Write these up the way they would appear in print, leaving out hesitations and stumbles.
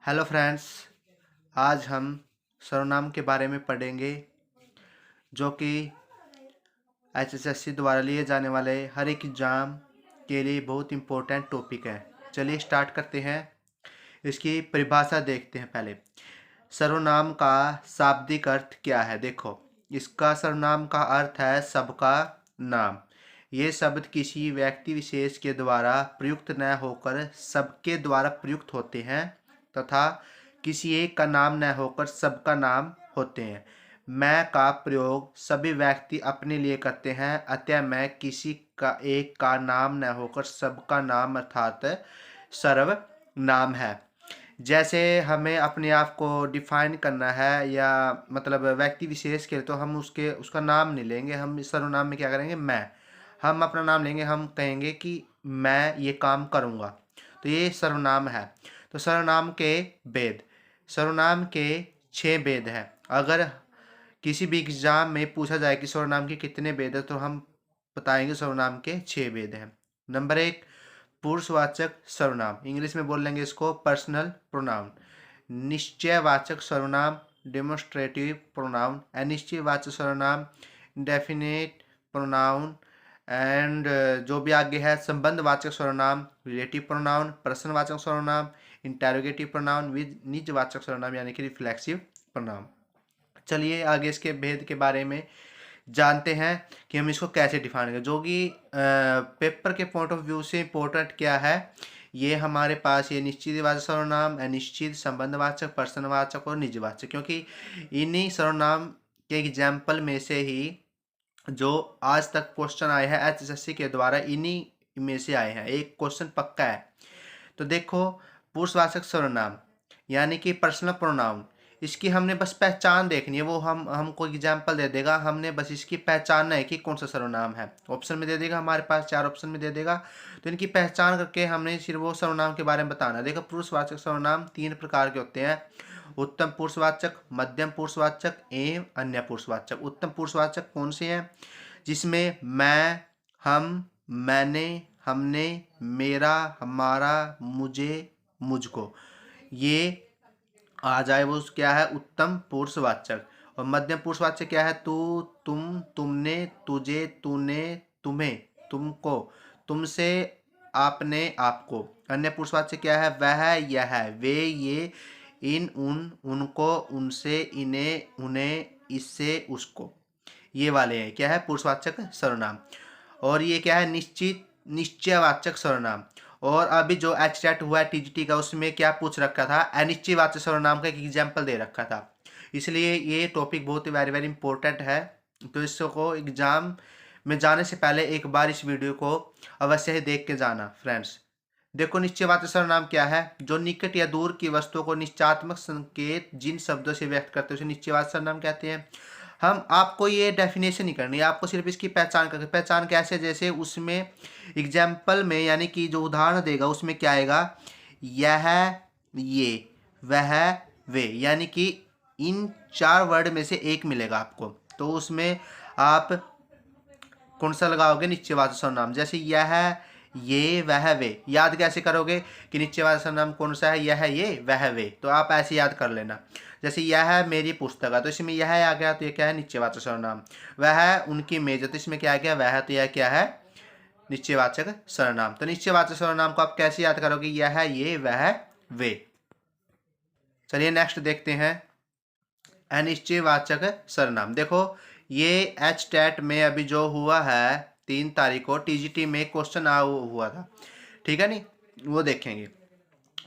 Hello friends, आज हम सर्वनाम के बारे में पढ़ेंगे जो कि एचएसएससी द्वारा लिए जाने वाले हर एक एग्ज़ाम के लिए बहुत इम्पोर्टेंट टॉपिक है। चलिए स्टार्ट करते हैं। इसकी परिभाषा देखते हैं पहले। सर्वनाम का शाब्दिक अर्थ क्या है? देखो, इसका सर्वनाम का अर्थ है सबका नाम। ये शब्द किसी व्यक्ति विशेष के द्वारा प्रयुक्त न होकर सबके द्वारा प्रयुक्त होते हैं तथा किसी एक का नाम न होकर सबका नाम होते हैं। मैं का प्रयोग सभी व्यक्ति अपने लिए करते हैं, अतः मैं किसी का एक का नाम न होकर सबका नाम अर्थात सर्वनाम है। जैसे हमें अपने आप को डिफाइन करना है या मतलब व्यक्ति विशेष के लिए, तो हम उसका नाम नहीं लेंगे। हम सर्वनाम में क्या करेंगे? हम अपना नाम लेंगे। हम कहेंगे कि मैं ये काम करूँगा, तो ये सर्वनाम है। तो सर्वनाम के 6 भेद हैं। अगर किसी भी एग्जाम में पूछा जाए कि सर्वनाम के कितने भेद हैं, तो हम बताएंगे सर्वनाम के 6 भेद हैं। नंबर 1, पुरुषवाचक सर्वनाम, इंग्लिश में बोल लेंगे इसको पर्सनल प्रोनाउन। निश्चयवाचक सर्वनाम, डेमोन्स्ट्रेटिव प्रोनाउन। अनिश्चयवाचक सर्वनाम, इंडेफिनिट प्रोनाउन। एंड जो भी आगे है, संबंधवाचक सर्वनाम, रिलेटिव प्रोनाउन। प्रश्नवाचक सर्वनाम, इंटेरोगेटिव प्रोनाउन विद निजवाचक सर्वनाम यानी कि रिफ्लेक्सिव प्रोनाउन। चलिए आगे इसके भेद के बारे में जानते हैं कि हम इसको कैसे डिफाइन करें। जो कि पेपर के पॉइंट ऑफ व्यू से इम्पोर्टेंट क्या है, ये हमारे पास ये निश्चितवाचक सर्वनाम, अनिश्चित, संबंधवाचक, प्रश्नवाचक और निजवाचक, क्योंकि इन्हीं सर्वनाम के एग्जाम्पल में से ही जो आज तक क्वेश्चन आए हैं एचएसएससी के द्वारा, इन्हीं में से आए हैं। एक क्वेश्चन पक्का है। तो देखो, पुरुषवाचक सर्वनाम यानी कि पर्सनल प्रोनाउन, इसकी हमने बस पहचान देखनी है। वो हमको एग्जाम्पल दे देगा, हमने बस इसकी पहचानना है कि कौन सा सर्वनाम है। ऑप्शन में दे देगा, हमारे पास 4 ऑप्शन में दे देगा, तो इनकी पहचान करके हमने सिर्फ वो सर्वनाम के बारे में बताना। देखो, पुरुषवाचक सर्वनाम 3 प्रकार के होते हैं: उत्तम पुरुषवाचक, मध्यम पुरुषवाचक एवं अन्य पुरुषवाचक। उत्तम पुरुषवाचक कौन से हैं? जिसमें मैं, हम, मैंने, हमने, मेरा, हमारा, मुझे, मुझको, ये आ जाए, वो क्या है? उत्तम पुरुषवाचक। और मध्यम पुरुषवाचक क्या है? तू, तुम, तुमने, तुझे, तूने, तुम्हें, तुमको, तुमसे, आपने, आपको। अन्य पुरुषवाचक क्या है? वह, यह, वे, ये, इन, उन, उनको, उनसे, इन्हें, उन्हें, इससे, उसको। ये वाले हैं क्या है? पुरुषवाचक सर्वनाम। और ये क्या है? निश्चयवाचक सर्वनाम। और अभी जो एचटेट हुआ है टीजीटी का, उसमें क्या पूछ रखा था? अनिश्चयवाचक सर्वनाम का एक एग्जाम्पल दे रखा था। इसलिए ये टॉपिक बहुत ही वेरी वेरी इंपॉर्टेंट है। तो इसको एग्जाम में जाने से पहले एक बार इस वीडियो को अवश्य ही देख के जाना फ्रेंड्स। देखो, निश्चयवाचक सर्वनाम क्या है? जो निकट या दूर की वस्तुओं को निश्चयात्मक संकेत जिन शब्दों से व्यक्त करते हैं उसे निश्चयवाचक सर्वनाम कहते हैं। हम आपको ये डेफिनेशन नहीं करनी है, आपको सिर्फ इसकी पहचान करके। पहचान कैसे? जैसे उसमें एग्जाम्पल में यानी कि जो उदाहरण देगा उसमें क्या आएगा? यह, ये, वह, वे, यानी कि इन 4 वर्ड में से एक मिलेगा आपको। तो उसमें आप कौन सा लगाओगे? निश्चयवाचक सर्वनाम। जैसे यह, ये, वह, वे, याद कैसे करोगे कि निश्चयवाचक सर्वनाम कौन सा है? यह, ये, वह, वे, तो आप ऐसे याद कर लेना। जैसे यह मेरी पुस्तक है, तो इसमें यह आ गया, तो ये क्या है? निश्चयवाचक सर्वनाम। वह उनकी मेज है, तो इसमें क्या आ गया? वह, तो यह क्या है? निश्चयवाचक सर्वनाम। तो निश्चयवाचक सर्वनाम को आप कैसे याद करोगे? यह, ये, वह, वे। चलिए नेक्स्ट देखते हैं, अनिश्चयवाचक सर्वनाम। देखो, ये एचटेट में अभी जो हुआ है 3 तारीख को टीजीटी में क्वेश्चन हुआ था, ठीक है नी? वो देखेंगे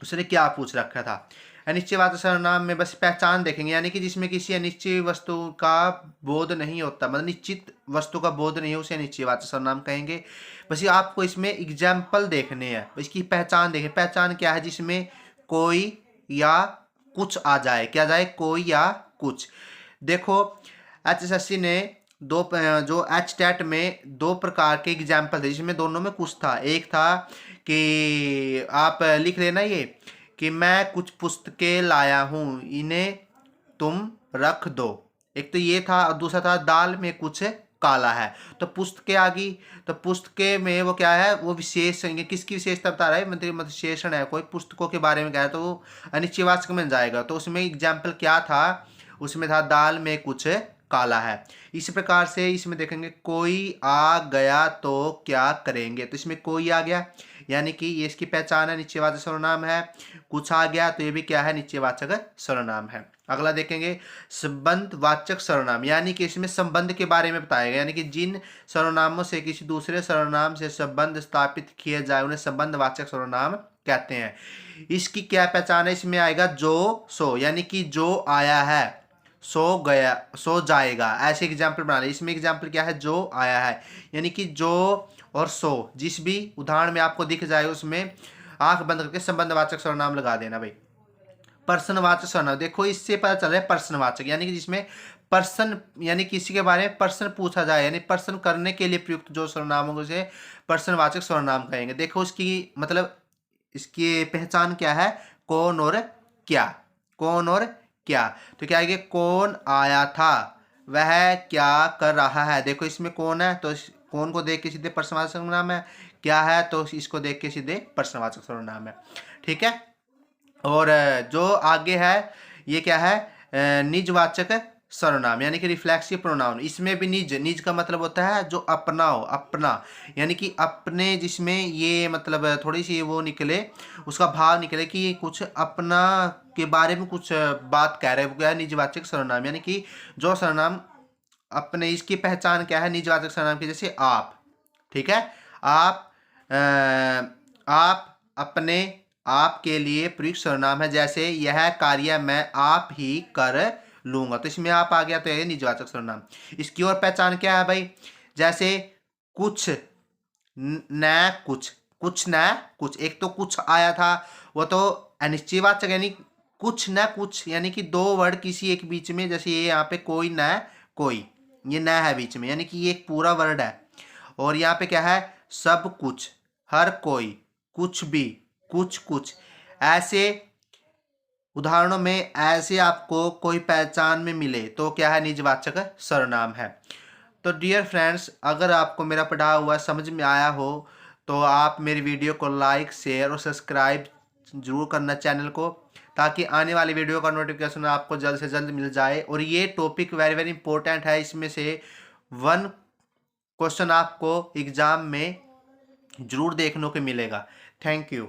उसने क्या पूछ रखा था। अनिश्चयवाचक सर्वनाम में बस पहचान देखेंगे, यानी कि जिसमें किसी अनिश्चित वस्तु का बोध नहीं होता, मतलब निश्चित वस्तु का बोध नहीं है, उसे अनिश्चयवाचक सर्वनाम कहेंगे। बस ये आपको इसमें एग्जाम्पल देखने हैं, इसकी पहचान देखें। पहचान क्या है? जिसमें कोई या कुछ आ जाए। क्या जाए? कोई या कुछ। देखो, एचएसएससी ने जो एचटेट में 2 प्रकार के एग्जाम्पल थे, जिसमें दोनों में कुछ था। एक था कि आप लिख लेना ये कि मैं कुछ पुस्तकें लाया हूँ, इन्हें तुम रख दो। एक तो ये था, और दूसरा था दाल में कुछ काला है। तो पुस्तकें आ गई, तो पुस्तकें में वो क्या है, वो विशेष किसकी विशेषता बता रहा है, मतलब विशेषण है, कोई पुस्तकों के बारे में कह रहा है, तो वो अनिश्चयवाचक में जाएगा। तो उसमें एग्जाम्पल क्या था, उसमें था दाल में कुछ काला है। इसी प्रकार से इसमें देखेंगे कोई आ गया तो क्या करेंगे, तो इसमें कोई आ गया यानी कि ये इसकी पहचान है, निश्चयवाचक सर्वनाम है। कुछ आ गया तो ये भी क्या है, निश्चयवाचक सर्वनाम है। अगला देखेंगे संबंधवाचक सर्वनाम, यानी कि इसमें संबंध के बारे में बताएगा, यानी कि जिन सर्वनामों से किसी दूसरे सर्वनाम से संबंध स्थापित किए जाए उन्हें संबंधवाचक सर्वनाम कहते हैं। इसकी क्या पहचान है, इसमें आएगा जो सो, यानी कि जो आया है, सो गया, सो जाएगा, ऐसे एग्जाम्पल बना ले। इसमें एग्जाम्पल क्या है, जो आया है, यानी कि जो और सो जिस भी उदाहरण में आपको दिख जाए उसमें आंख बंद करके संबंधवाचक सर्वनाम लगा देना भाई। पर्सनवाचक सर्वनाम, देखो इससे पता चल रहा है पर्सनवाचक, यानी कि जिसमें पर्सन यानी किसी के बारे में प्रश्न पूछा जाए, यानी प्रश्न करने के लिए प्रयुक्त जो सर्वनाम होंगे उसे पर्सनवाचक सर्वनाम कहेंगे। देखो इसकी मतलब इसकी पहचान क्या है, कौन और क्या, कौन और क्या। तो क्या है, कौन आया था, वह क्या कर रहा है। देखो इसमें कौन है तो कौन को देख के सीधे पर्सनवाचक सर्वनाम है, क्या है तो इसको देख के सीधे पर्सनवाचक सर्वनाम है। ठीक है। और जो आगे है ये क्या है, निजवाचक सर्वनाम, यानी कि रिफ्लेक्सिव प्रोनाउन। इसमें भी निज, निज का मतलब होता है जो अपना हो, अपना, यानी कि अपने, जिसमें ये मतलब थोड़ी सी वो निकले, उसका भाव निकले कि कुछ अपना के बारे में कुछ बात कह रहे हैं, वो क्या है, निजवाचक सर्वनाम, यानी कि जो सर्वनाम अपने, इसकी पहचान क्या है निजवाचक सर्वनाम की, जैसे आप, ठीक है, आप, आप, अपने, आपके लिए प्रयुक्त सर्वनाम है, जैसे यह कार्य मैं आप ही कर लूंगा, तो इसमें आप आ गया तो यह निजवाचक सर्वनाम। इसकी और पहचान क्या है भाई, जैसे कुछ न कुछ, कुछ न कुछ, एक तो कुछ आया था वो तो अनिश्चयवाचक, यानी कुछ न कुछ, यानी कि दो वर्ड किसी एक बीच में, जैसे ये यहाँ पे कोई न कोई, ये न है बीच में, यानी कि ये एक पूरा वर्ड है। और यहाँ पे क्या है, सब कुछ, हर कोई, कुछ भी, कुछ कुछ, ऐसे उदाहरणों में ऐसे आपको कोई पहचान में मिले तो क्या है, निजवाचक सर्वनाम है। तो डियर फ्रेंड्स, अगर आपको मेरा पढ़ा हुआ समझ में आया हो तो आप मेरी वीडियो को लाइक, शेयर और सब्सक्राइब जरूर करना चैनल को, ताकि आने वाली वीडियो का नोटिफिकेशन आपको जल्द से जल्द मिल जाए। और ये टॉपिक वेरी वेरी इंपॉर्टेंट है, इसमें से 1 क्वेश्चन आपको एग्जाम में जरूर देखने को मिलेगा। Thank you.